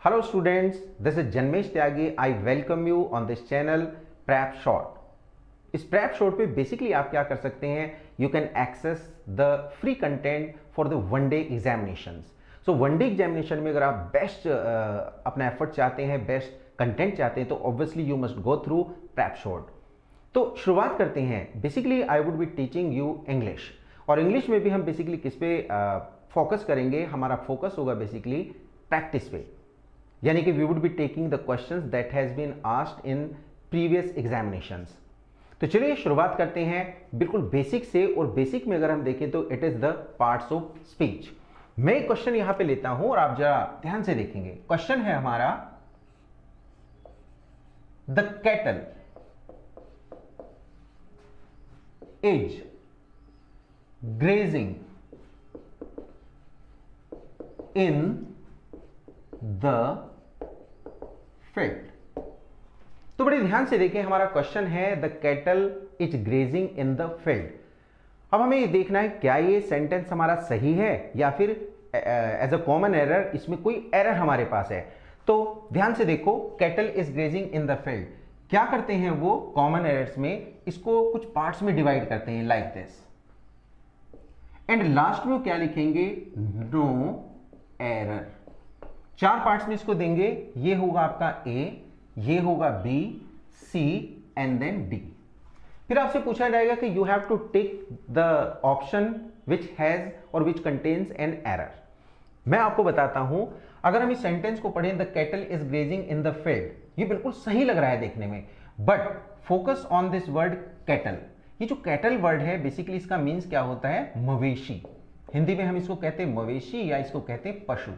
Hello students, this is Janmesh Tyagi. I welcome you on this channel Prep Short. इस Prep Short पे basically आप क्या कर सकते हैं, you can access the free content for the one day examinations. So one day examination में अगर आप बेस्ट अपना एफर्ट चाहते हैं, बेस्ट कंटेंट चाहते हैं, तो obviously you must go through Prep Short. तो शुरुआत करते हैं. Basically I would be teaching you English, और इंग्लिश में भी हम बेसिकली किस पे फोकस करेंगे. हमारा फोकस होगा बेसिकली प्रैक्टिस पे, यानी कि we would be taking the questions that has been asked in previous examinations. तो चलिए शुरुआत करते हैं बिल्कुल बेसिक से. और बेसिक में अगर हम देखें तो it is the parts of speech. मैं एक क्वेश्चन यहां पे लेता हूं और आप जरा ध्यान से देखेंगे. क्वेश्चन है हमारा, the cattle is grazing in the field. तो बड़े ध्यान से देखें, हमारा क्वेश्चन है the cattle is grazing in the field. अब हमें ये देखना है क्या ये सेंटेंस हमारा सही है या फिर एज अ कॉमन एरर इसमें कोई एरर हमारे पास है. तो ध्यान से देखो, cattle is grazing in the field. क्या करते हैं वो कॉमन एरर्स में, इसको कुछ पार्ट्स में डिवाइड करते हैं लाइक दिस, एंड लास्ट में क्या लिखेंगे, नो एरर. 4 पार्ट्स में इसको देंगे. ये होगा आपका ए, ये होगा B, C and then D. फिर आपसे पूछा जाएगा कि you have to tick the option which has और विच कंटेन्स एन एरर. मैं आपको बताता हूं, अगर हम इस सेंटेंस को पढ़ें, the cattle is grazing in the field, ये बिल्कुल सही लग रहा है देखने में, but focus on this word cattle. ये जो कैटल वर्ड है बेसिकली इसका मीन्स क्या होता है, मवेशी. हिंदी में हम इसको कहते हैं मवेशी या इसको कहते हैं पशु.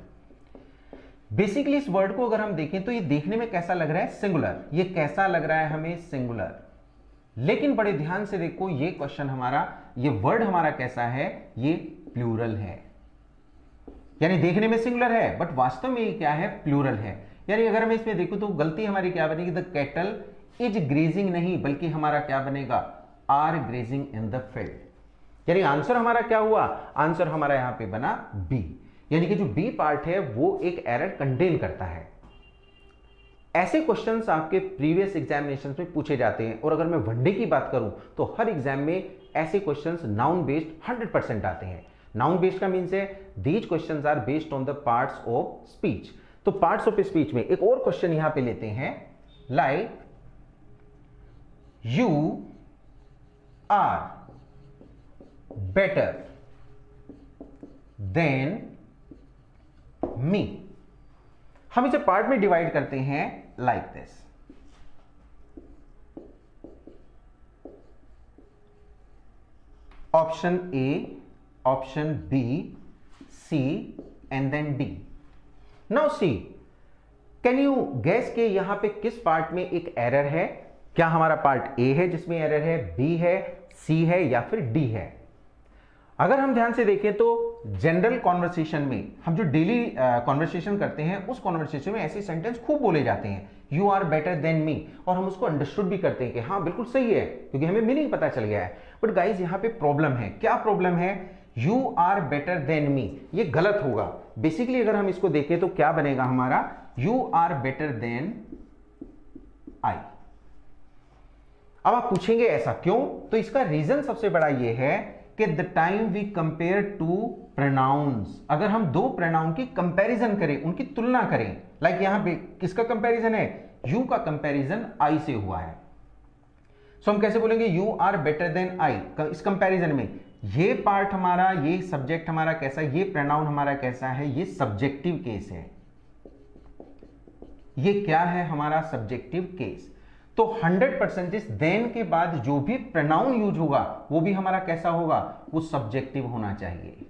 बेसिकली इस वर्ड को अगर हम देखें तो ये देखने में कैसा लग रहा है, सिंगुलर. ये कैसा लग रहा है हमें, सिंगुलर. लेकिन बड़े ध्यान से देखो, ये क्वेश्चन हमारा, ये वर्ड हमारा कैसा है, ये प्लूरल है. यानी देखने में सिंगुलर है बट वास्तव में ये क्या है, प्लूरल है. यानी अगर मैं इसमें देखूं तो गलती हमारी क्या बनेगी, द कैटल इज ग्रेजिंग नहीं, बल्कि हमारा क्या बनेगा, are grazing in the field. यानी आंसर हमारा क्या हुआ, आंसर हमारा यहां पे बना बी. यानी कि जो बी पार्ट है वो एक एरर कंटेन करता है. ऐसे क्वेश्चंस आपके प्रीवियस एग्जामिनेशंस में पूछे जाते हैं. और अगर मैं वनडे की बात करूं तो हर एग्जाम में ऐसे क्वेश्चंस नाउन बेस्ड 100% आते हैं. नाउन बेस्ड का मीन्स है these questions are based on the parts of speech. तो पार्ट्स ऑफ स्पीच में एक और क्वेश्चन यहां पे लेते हैं, like you are better than me. हम इसे पार्ट में डिवाइड करते हैं like this. Option A, option B, C and then D. Now see, can you guess के यहां पे किस पार्ट में एक एरर है. क्या हमारा पार्ट ए है जिसमें एरर है, बी है, सी है या फिर डी है. अगर हम ध्यान से देखें तो जनरल कॉन्वर्सेशन में, हम जो डेली कॉन्वर्सेशन करते हैं उस कॉन्वर्सेशन में ऐसे सेंटेंस खूब बोले जाते हैं, you are better than me, और हम उसको अंडरस्टूड भी करते हैं कि हाँ बिल्कुल सही है क्योंकि हमें मीनिंग पता चल गया है. बट गाइज यहाँ पे प्रॉब्लम है. क्या प्रॉब्लम है, you are better than me, ये गलत होगा. बेसिकली अगर हम इसको देखें तो क्या बनेगा हमारा, you are better than I. अब आप पूछेंगे ऐसा क्यों, तो इसका रीजन सबसे बड़ा ये है कि the time we compare to pronounce, अगर हम दो प्रोनाउन की कंपैरिजन करें, उनकी तुलना करें, लाइक यहां पे किसका कंपैरिजन है, यू का कंपैरिजन आई से हुआ है. सो हम कैसे बोलेंगे, you are better than I. इस कंपैरिजन में ये पार्ट हमारा, ये सब्जेक्ट हमारा कैसा है, ये प्रोनाउन हमारा कैसा है, ये सब्जेक्टिव केस है. ये क्या है हमारा, सब्जेक्टिव केस. तो 100% देन के बाद जो भी प्रोनाउन यूज होगा वो भी हमारा कैसा होगा, वो सब्जेक्टिव होना चाहिए.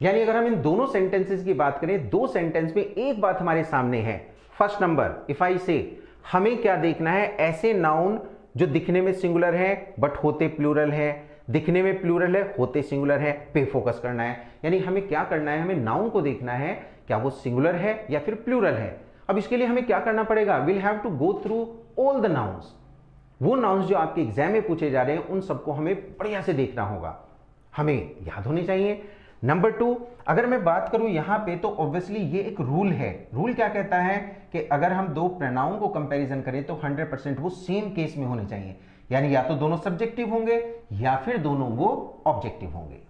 यानी अगर हम इन दोनों सेंटेंसेस की बात करें, दो सेंटेंस में एक बात हमारे सामने है. फर्स्ट नंबर, इफ आई से, हमें क्या देखना है, ऐसे नाउन जो दिखने में सिंगुलर है बट होते प्लूरल है, दिखने में प्लूरल है होते सिंगुलर है, पे फोकस करना है. यानी हमें क्या करना है, हमें नाउन को देखना है क्या वो सिंगुलर है या फिर प्लूरल है. अब इसके लिए हमें क्या करना पड़ेगा, will have to go through all the nouns. वो नाउन्स जो आपके एग्जाम में पूछे जा रहे हैं उन सबको हमें बढ़िया से देखना होगा, हमें याद होने चाहिए. नंबर 2, अगर मैं बात करूं यहां पे तो ऑब्वियसली ये एक रूल है। रूल क्या कहता है कि अगर हम दो प्रोनाउन को कंपैरिजन करें तो 100% वो सेम केस में होने चाहिए, यानी या तो दोनों सब्जेक्टिव होंगे या फिर दोनों वो ऑब्जेक्टिव होंगे।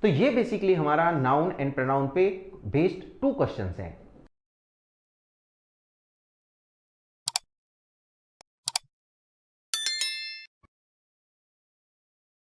तो ये बेसिकली हमारा नाउन एंड प्रोनाउन पे बेस्ड 2 क्वेश्चंस हैं।